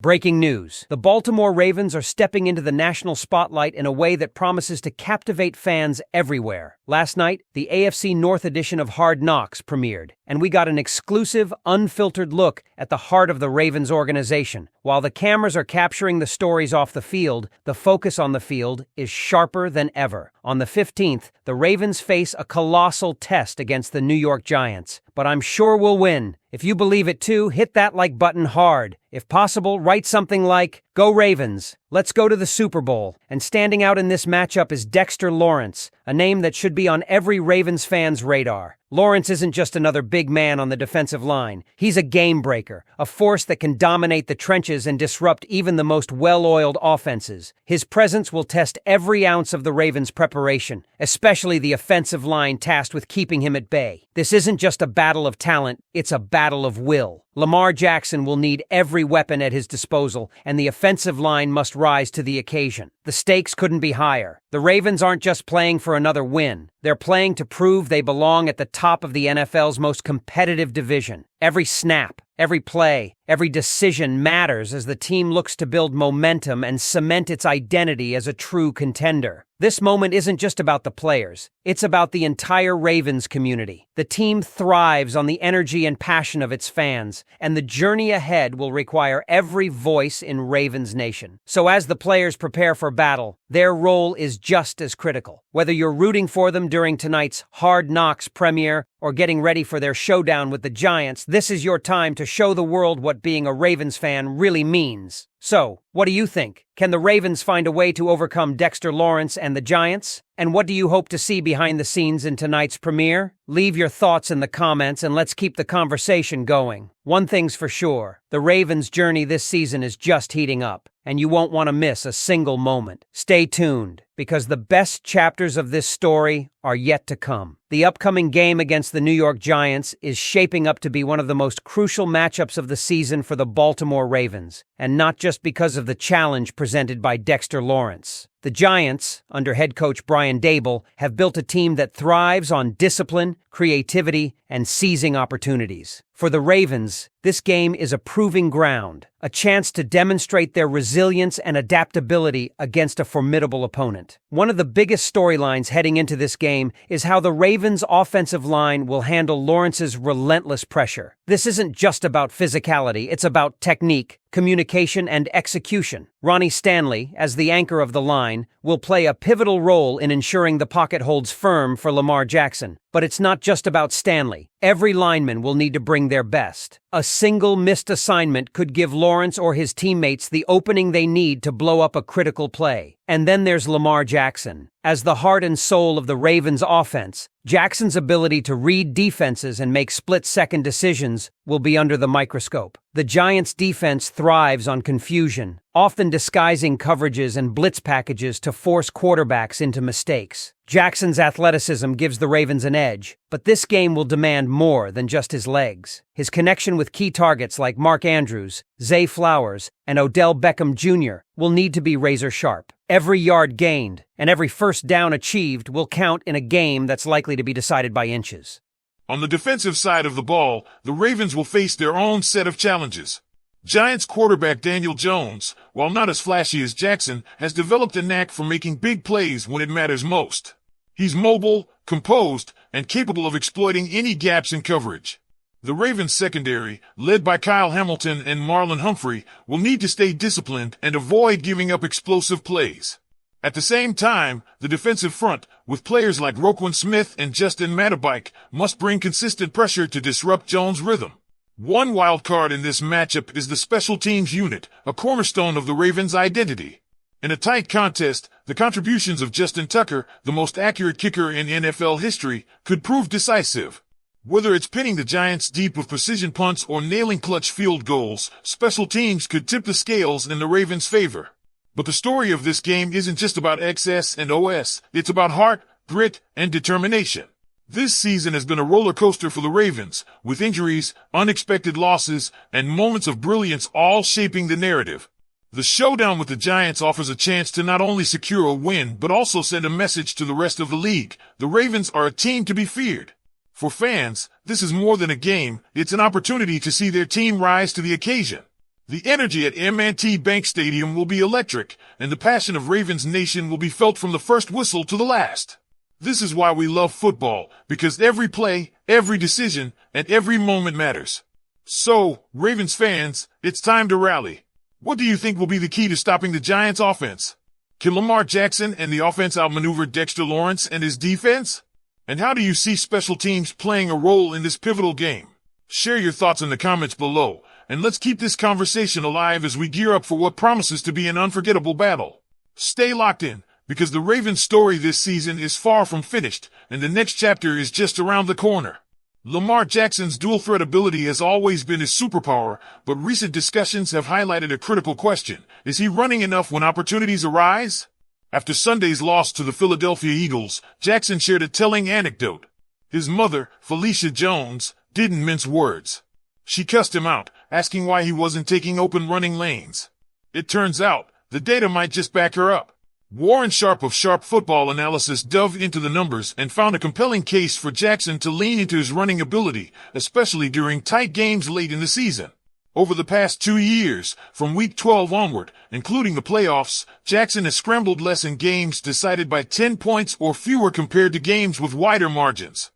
Breaking news. The Baltimore Ravens are stepping into the national spotlight in a way that promises to captivate fans everywhere. Last night, the AFC North edition of Hard Knocks premiered, and we got an exclusive, unfiltered look at the heart of the Ravens organization. While the cameras are capturing the stories off the field, the focus on the field is sharper than ever. On the 15th, the Ravens face a colossal test against the New York Giants, but I'm sure we'll win. If you believe it too, hit that like button hard. If possible, write something like, "Go Ravens, let's go to the Super Bowl." And standing out in this matchup is Dexter Lawrence, a name that should be on every Ravens fan's radar. Lawrence isn't just another big man on the defensive line. He's a game breaker, a force that can dominate the trenches and disrupt even the most well-oiled offenses. His presence will test every ounce of the Ravens' preparation, especially the offensive line tasked with keeping him at bay. This isn't just a battle of talent, it's a battle of will. Lamar Jackson will need every weapon at his disposal, and the offensive line must rise to the occasion. The stakes couldn't be higher. The Ravens aren't just playing for another win. They're playing to prove they belong at the top of the NFL's most competitive division. Every snap, every play, every decision matters as the team looks to build momentum and cement its identity as a true contender. This moment isn't just about the players. It's about the entire Ravens community. The team thrives on the energy and passion of its fans, and the journey ahead will require every voice in Ravens Nation. So as the players prepare for battle, their role is just as critical. Whether you're rooting for them during tonight's Hard Knocks premiere or getting ready for their showdown with the Giants, this is your time to show the world what being a Ravens fan really means. So, what do you think? Can the Ravens find a way to overcome Dexter Lawrence and the Giants? And what do you hope to see behind the scenes in tonight's premiere? Leave your thoughts in the comments and let's keep the conversation going. One thing's for sure, the Ravens' journey this season is just heating up, and you won't want to miss a single moment. Stay tuned, because the best chapters of this story are yet to come. The upcoming game against the New York Giants is shaping up to be one of the most crucial matchups of the season for the Baltimore Ravens, and not just because of the challenge presented by Dexter Lawrence. The Giants, under head coach Brian Daboll, have built a team that thrives on discipline, creativity, and seizing opportunities. For the Ravens, this game is a proving ground, a chance to demonstrate their resilience and adaptability against a formidable opponent. One of the biggest storylines heading into this game is how the Ravens' offensive line will handle Lawrence's relentless pressure. This isn't just about physicality, it's about technique, communication, and execution. Ronnie Stanley, as the anchor of the line, will play a pivotal role in ensuring the pocket holds firm for Lamar Jackson. But it's not just about Stanley. Every lineman will need to bring their best. A single missed assignment could give Lawrence or his teammates the opening they need to blow up a critical play. And then there's Lamar Jackson. As the heart and soul of the Ravens' offense, Jackson's ability to read defenses and make split-second decisions will be under the microscope. The Giants' defense thrives on confusion, often disguising coverages and blitz packages to force quarterbacks into mistakes. Jackson's athleticism gives the Ravens an edge, but this game will demand more than just his legs. His connection with key targets like Mark Andrews, Zay Flowers, and Odell Beckham Jr. will need to be razor-sharp. Every yard gained and every first down achieved will count in a game that's likely to be decided by inches. On the defensive side of the ball, the Ravens will face their own set of challenges. Giants quarterback Daniel Jones, while not as flashy as Jackson, has developed a knack for making big plays when it matters most. He's mobile, composed, and capable of exploiting any gaps in coverage. The Ravens secondary, led by Kyle Hamilton and Marlon Humphrey, will need to stay disciplined and avoid giving up explosive plays. At the same time, the defensive front, with players like Roquan Smith and Justin Matabike, must bring consistent pressure to disrupt Jones' rhythm. One wild card in this matchup is the special teams unit, a cornerstone of the Ravens' identity. In a tight contest, the contributions of Justin Tucker, the most accurate kicker in NFL history, could prove decisive. Whether it's pinning the Giants deep with precision punts or nailing clutch field goals, special teams could tip the scales in the Ravens' favor. But the story of this game isn't just about XS and OS, it's about heart, grit, and determination. This season has been a roller coaster for the Ravens, with injuries, unexpected losses, and moments of brilliance all shaping the narrative. The showdown with the Giants offers a chance to not only secure a win, but also send a message to the rest of the league. The Ravens are a team to be feared. For fans, this is more than a game, it's an opportunity to see their team rise to the occasion. The energy at M&T Bank Stadium will be electric, and the passion of Ravens Nation will be felt from the first whistle to the last. This is why we love football, because every play, every decision, and every moment matters. So, Ravens fans, it's time to rally. What do you think will be the key to stopping the Giants' offense? Can Lamar Jackson and the offense outmaneuver Dexter Lawrence and his defense? And how do you see special teams playing a role in this pivotal game? Share your thoughts in the comments below, and let's keep this conversation alive as we gear up for what promises to be an unforgettable battle. Stay locked in, because the Ravens' story this season is far from finished, and the next chapter is just around the corner. Lamar Jackson's dual-threat ability has always been his superpower, but recent discussions have highlighted a critical question. Is he running enough when opportunities arise? After Sunday's loss to the Philadelphia Eagles, Jackson shared a telling anecdote. His mother, Felicia Jones, didn't mince words. She cussed him out, asking why he wasn't taking open running lanes. It turns out, the data might just back her up. Warren Sharp of Sharp Football Analysis dove into the numbers and found a compelling case for Jackson to lean into his running ability, especially during tight games late in the season. Over the past 2 years, from Week 12 onward, including the playoffs, Jackson has scrambled less in games decided by 10 points or fewer compared to games with wider margins.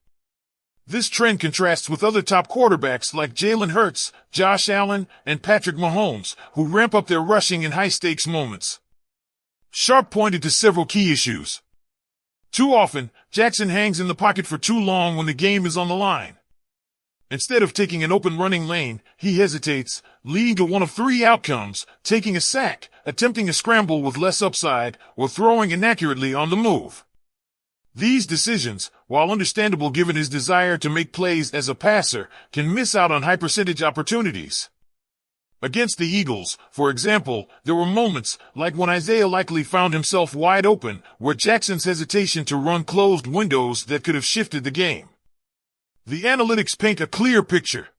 This trend contrasts with other top quarterbacks like Jalen Hurts, Josh Allen, and Patrick Mahomes, who ramp up their rushing in high-stakes moments. Sharp pointed to several key issues. Too often, Jackson hangs in the pocket for too long when the game is on the line. Instead of taking an open running lane, he hesitates, leading to one of three outcomes: taking a sack, attempting a scramble with less upside, or throwing inaccurately on the move. These decisions, while understandable given his desire to make plays as a passer, can miss out on high-percentage opportunities. Against the Eagles, for example, there were moments, like when Isaiah likely found himself wide open, where Jackson's hesitation to run closed windows that could have shifted the game. The analytics paint a clear picture.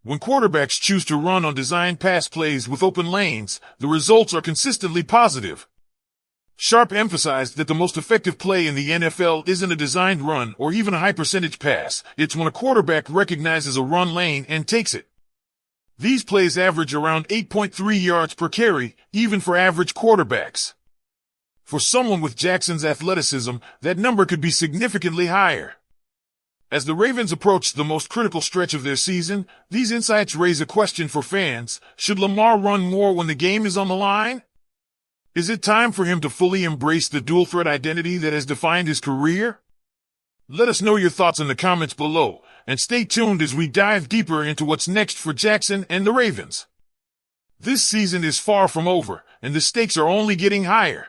When quarterbacks choose to run on designed pass plays with open lanes, the results are consistently positive. Sharp emphasized that the most effective play in the NFL isn't a designed run or even a high-percentage pass. It's when a quarterback recognizes a run lane and takes it. These plays average around 8.3 yards per carry, even for average quarterbacks. For someone with Jackson's athleticism, that number could be significantly higher. As the Ravens approach the most critical stretch of their season, these insights raise a question for fans. Should Lamar run more when the game is on the line? Is it time for him to fully embrace the dual-threat identity that has defined his career? Let us know your thoughts in the comments below, and stay tuned as we dive deeper into what's next for Jackson and the Ravens. This season is far from over, and the stakes are only getting higher.